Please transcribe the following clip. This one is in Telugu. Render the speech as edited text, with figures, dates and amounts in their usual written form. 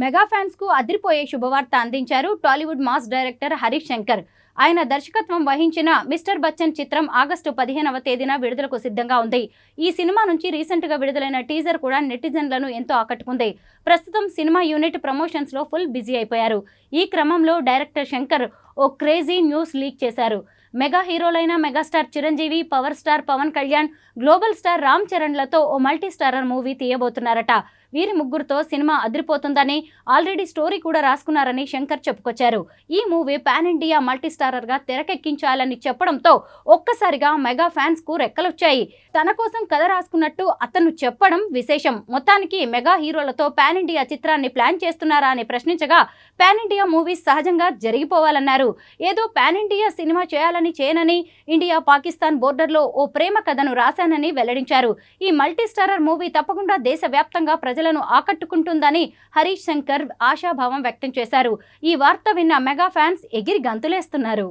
మెగా ఫ్యాన్స్ కు అదిరిపోయే శుభవార్త అందించారు టాలీవుడ్ మాస్ డైరెక్టర్ హరీష్ శంకర్. ఆయన దర్శకత్వం వహించిన మిస్టర్ బచ్చన్ చిత్రం ఆగస్టు 15వ తేదీన విడుదలకు సిద్ధంగా ఉంది. ఈ సినిమా నుంచి రీసెంట్ గా విడుదలైన టీజర్ కూడా నెటిజన్లను ఎంతో ఆకట్టుకుంది. ప్రస్తుతం సినిమా యూనిట్ ప్రమోషన్స్ లో ఫుల్ బిజీ అయిపోయారు. ఈ క్రమంలో డైరెక్టర్ శంకర్ ఓ క్రేజీ న్యూస్ లీక్ చేశారు. మెగా హీరోలైన megastar Chiranjeevi, power star Pawan Kalyan, global star Ram చరణ్లతో ఓ మల్టీ స్టారర్ మూవీ తీయబోతున్నారట. వీరి ముగ్గురుతో సినిమా అదిరిపోతుందని, ఆల్రెడీ స్టోరీ కూడా రాసుకున్నారని శంకర్ చెప్పుకొచ్చారు. ఈ movie pan India multi starrer గా తెరకెక్కించాలని చెప్పడంతో ఒక్కసారిగా మెగా ఫ్యాన్స్ కు రెక్కలొచ్చాయి. తన కోసం కథ రాసుకున్నట్టు అతను చెప్పడం విశేషం. మొత్తానికి మెగా హీరోలతో పాన్ ఇండియా చిత్రాన్ని ప్లాన్ చేస్తున్నారా అని ప్రశ్నించగా, పాన్ ఇండియా మూవీస్ సహజంగా జరిగిపోవాలన్నారు. ఏదో పాన్ ఇండియా సినిమా చేయాలని చేయనని, ఇండియా పాకిస్తాన్ బోర్డర్లో ఓ ప్రేమ కథను రాశానని వెల్లడించారు. ఈ మల్టీ స్టారర్ మూవీ తప్పకుండా దేశవ్యాప్తంగా ప్రజలను ఆకట్టుకుంటుందని హరీష్ శంకర్ ఆశాభావం వ్యక్తం చేశారు. ఈ వార్త విన్న మెగా ఫ్యాన్స్ ఎగిరి గంతులేస్తున్నారు.